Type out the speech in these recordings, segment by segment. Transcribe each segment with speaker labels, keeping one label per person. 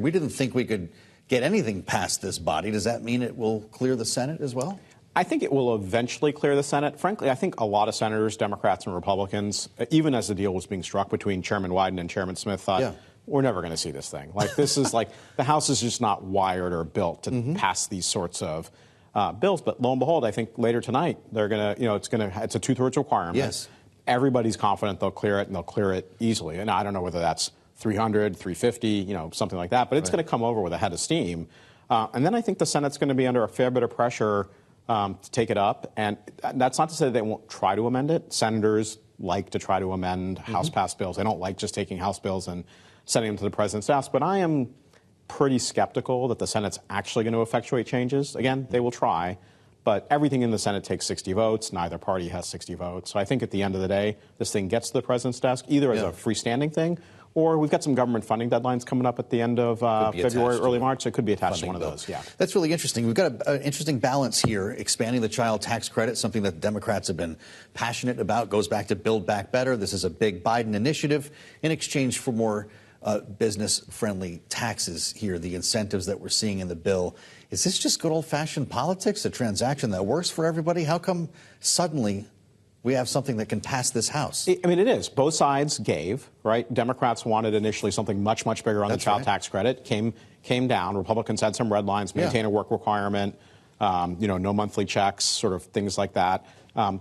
Speaker 1: We didn't think we could get anything past this body. Does that mean it will clear the Senate as well?
Speaker 2: I think it will eventually clear the Senate. Frankly, I think a lot of senators, Democrats and Republicans, even as the deal was being struck between Chairman Wyden and Chairman Smith, thought, we're never going to see this thing. Like, this is like, the House is just not wired or built to pass these sorts of bills. But lo and behold, I think later tonight, they're going to, it's a 2/3 requirement.
Speaker 1: Yes.
Speaker 2: Everybody's confident they'll clear it, and they'll clear it easily. And I don't know whether that's 300, 350, something like that. But it's going to come over with a head of steam. And then I think the Senate's going to be under a fair bit of pressure to take it up. And that's not to say they won't try to amend it. Senators like to try to amend House-passed bills. They don't like just taking House bills and sending them to the president's desk. But I am pretty skeptical that the Senate's actually going to effectuate changes. Again, they will try. But everything in the Senate takes 60 votes. Neither party has 60 votes. So I think at the end of the day, this thing gets to the president's desk, either as a freestanding thing, or we've got some government funding deadlines coming up at the end of February, early March. So it could be attached to one of those. Yeah,
Speaker 1: that's really interesting. We've got an interesting balance here, expanding the child tax credit, something that Democrats have been passionate about, goes back to Build Back Better. This is a big Biden initiative in exchange for more business-friendly taxes here, the incentives that we're seeing in the bill. Is this just good old-fashioned politics, a transaction that works for everybody? How come suddenly we have something that can pass this House?
Speaker 2: I mean, it is. Both sides gave, right? Democrats wanted initially something much, much bigger on the child tax credit. Came down. Republicans had some red lines, maintain a work requirement, no monthly checks, sort of things like that.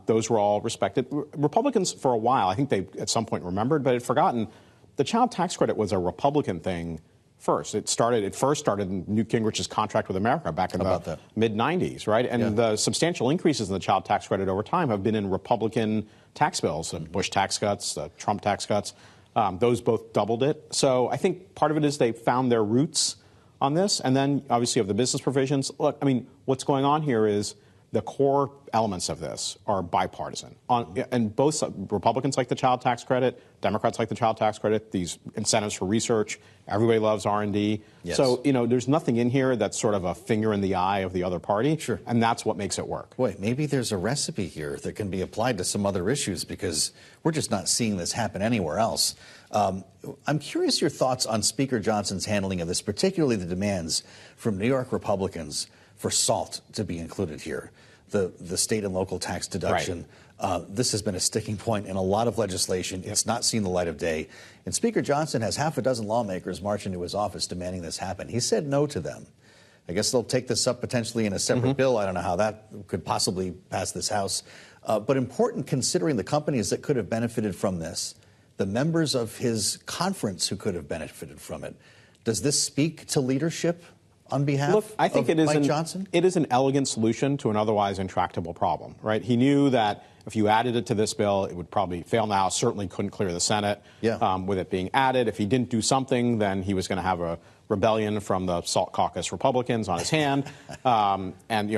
Speaker 2: Those were all respected. Republicans, for a while, I think they at some point remembered, but had forgotten, the child tax credit was a Republican thing first. It first started in Newt Gingrich's contract with America back in the mid-'90s, right? And the substantial increases in the child tax credit over time have been in Republican tax bills, the Bush tax cuts, the Trump tax cuts. Those both doubled it. So I think part of it is they found their roots on this. And then, obviously, of the business provisions. Look, I mean, what's going on here is the core elements of this are bipartisan. And both Republicans like the child tax credit, Democrats like the child tax credit, these incentives for research. Everybody loves R&D. Yes. So, there's nothing in here that's sort of a finger in the eye of the other party. Sure. And that's what makes it work.
Speaker 1: Boy, maybe there's a recipe here that can be applied to some other issues, because we're just not seeing this happen anywhere else. I'm curious your thoughts on Speaker Johnson's handling of this, particularly the demands from New York Republicans for SALT to be included here, the state and local tax deduction. Right. This has been a sticking point in a lot of legislation. It's not seen the light of day. And Speaker Johnson has half a dozen lawmakers march into his office demanding this happen. He said no to them. I guess they'll take this up potentially in a separate bill. I don't know how that could possibly pass this House. But important, considering the companies that could have benefited from this, the members of his conference who could have benefited from it. Does this speak to leadership on behalf
Speaker 2: of
Speaker 1: Mike Johnson?
Speaker 2: It is an elegant solution to an otherwise intractable problem, right? He knew that if you added it to this bill, it would probably fail now, certainly couldn't clear the Senate with it being added. If he didn't do something, then he was going to have a rebellion from the SALT caucus Republicans on his hand and,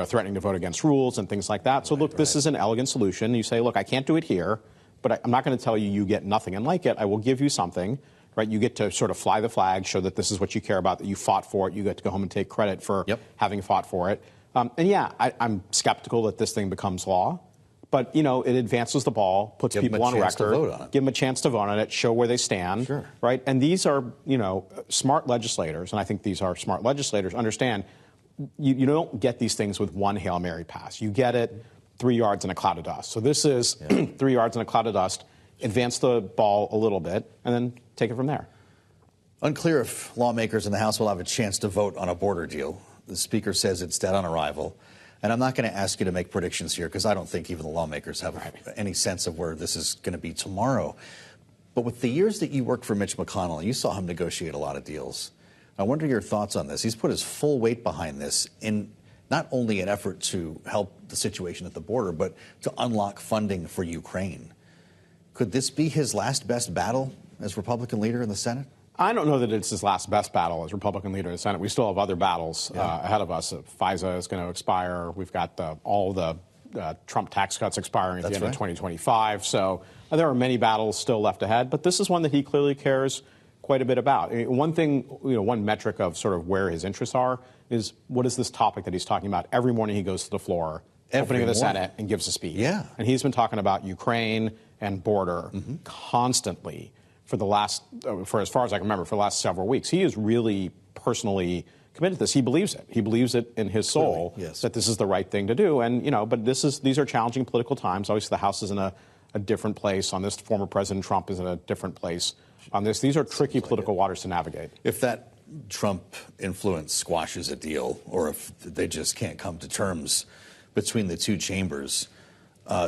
Speaker 2: threatening to vote against rules and things like that. So, look, this is an elegant solution. You say, look, I can't do it here, but I'm not going to tell you you get nothing and like it. I will give you something. Right, you get to sort of fly the flag, show that this is what you care about, that you fought for it. You get to go home and take credit for having fought for it. I'm skeptical that this thing becomes law. But, it advances the ball, puts people on record, give them a chance to vote on it, show where they stand. Sure. Right? And these are, smart legislators, and I think these are smart legislators, understand you don't get these things with one Hail Mary pass. You get it 3 yards in a cloud of dust. So this is 3 yards in a cloud of dust. Advance the ball a little bit, and then take it from there.
Speaker 1: Unclear if lawmakers in the House will have a chance to vote on a border deal. The Speaker says it's dead on arrival. And I'm not going to ask you to make predictions here, because I don't think even the lawmakers have any sense of where this is going to be tomorrow. But with the years that you worked for Mitch McConnell, you saw him negotiate a lot of deals. I wonder your thoughts on this. He's put his full weight behind this in not only an effort to help the situation at the border, but to unlock funding for Ukraine. Could this be his last best battle as Republican leader in the Senate?
Speaker 2: I don't know that it's his last best battle as Republican leader in the Senate. We still have other battles ahead of us. FISA is going to expire. We've got all the Trump tax cuts expiring at the end of 2025. So there are many battles still left ahead. But this is one that he clearly cares quite a bit about. I mean, one thing, one metric of sort of where his interests are is what is this topic that he's talking about? Every morning he goes to the floor, opening of the Senate, and gives a speech. Yeah. And he's been talking about Ukraine and border constantly for as far as I can remember, for the last several weeks. He is really personally committed to this. He believes it. He believes it in his soul that this is the right thing to do. And, but these are challenging political times. Obviously, the House is in a different place on this. Former President Trump is in a different place on this. These are tricky political waters to navigate.
Speaker 1: If that Trump influence squashes a deal, or if they just can't come to terms between the two chambers,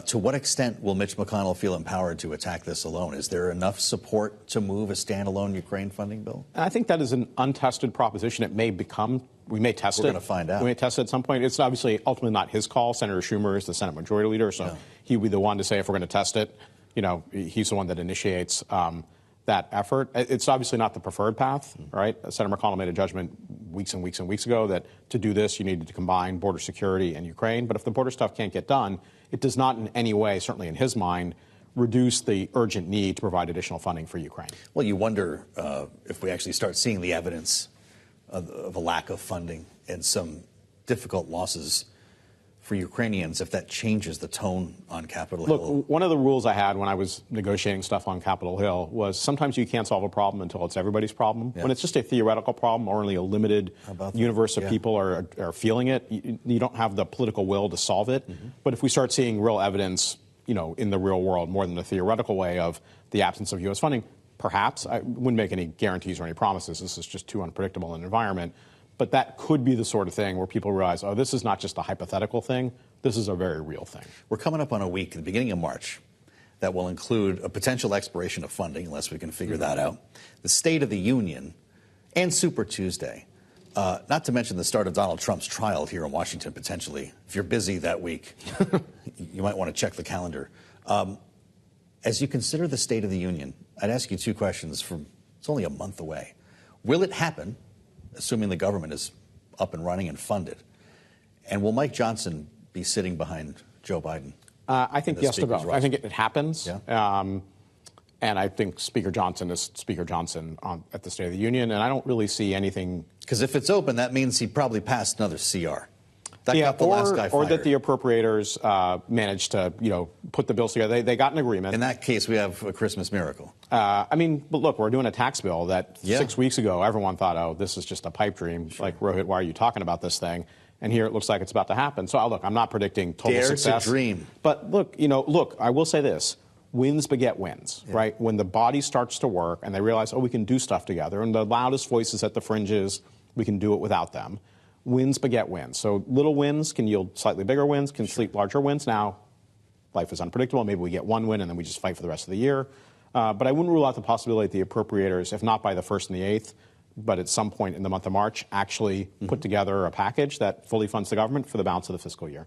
Speaker 1: to what extent will Mitch McConnell feel empowered to attack this alone? Is there enough support to move a standalone Ukraine funding bill?
Speaker 2: I think that is an untested proposition. It may become. We may test it.
Speaker 1: We're going to find out.
Speaker 2: We may test it at some point. It's obviously ultimately not his call. Senator Schumer is the Senate Majority Leader, so he would be the one to say if we're going to test it. He's the one that initiates that effort. It's obviously not the preferred path, right? Senator McConnell made a judgment weeks and weeks and weeks ago that to do this, you needed to combine border security and Ukraine. But if the border stuff can't get done, it does not in any way, certainly in his mind, reduce the urgent need to provide additional funding for Ukraine.
Speaker 1: Well, you wonder if we actually start seeing the evidence of a lack of funding and some difficult losses for Ukrainians, if that changes the tone on Capitol Hill.
Speaker 2: Look, one of the rules I had when I was negotiating stuff on Capitol Hill was sometimes you can't solve a problem until it's everybody's problem. When it's just a theoretical problem or only a limited universe of people are feeling it, you don't have the political will to solve it. But if we start seeing real evidence, in the real world, more than the theoretical way of the absence of U.S. funding, perhaps, I wouldn't make any guarantees or any promises. This is just too unpredictable an environment. But that could be the sort of thing where people realize, oh, this is not just a hypothetical thing. This is a very real thing.
Speaker 1: We're coming up on a week at the beginning of March that will include a potential expiration of funding, unless we can figure that out, the State of the Union, and Super Tuesday. Not to mention the start of Donald Trump's trial here in Washington, potentially. If you're busy that week, you might want to check the calendar. As you consider the State of the Union, I'd ask you two questions. It's only a month away. Will it happen, assuming the government is up and running and funded? And will Mike Johnson be sitting behind Joe Biden?
Speaker 2: I think yes to both. I think it happens. And I think Speaker Johnson is Speaker Johnson at the State of the Union. And I don't really see anything.
Speaker 1: Because if it's open, that means he probably passed another CR. That got the last guy fired.
Speaker 2: Or that the appropriators managed to, put the bills together. They got an agreement.
Speaker 1: In that case, we have a Christmas miracle.
Speaker 2: But look, we're doing a tax bill that 6 weeks ago, everyone thought, oh, this is just a pipe dream. Like, Rohit, why are you talking about this thing? And here it looks like it's about to happen. So, look, I'm not predicting total success.
Speaker 1: Dare to dream.
Speaker 2: But look, I will say this. Wins beget wins, right? When the body starts to work and they realize, oh, we can do stuff together, and the loudest voices at the fringes, we can do it without them. Wins beget wins. So little wins can yield slightly bigger wins, can sleep larger wins. Now, life is unpredictable. Maybe we get one win and then we just fight for the rest of the year. But I wouldn't rule out the possibility that the appropriators, if not by the 1st and the 8th, but at some point in the month of March, actually put together a package that fully funds the government for the balance of the fiscal year.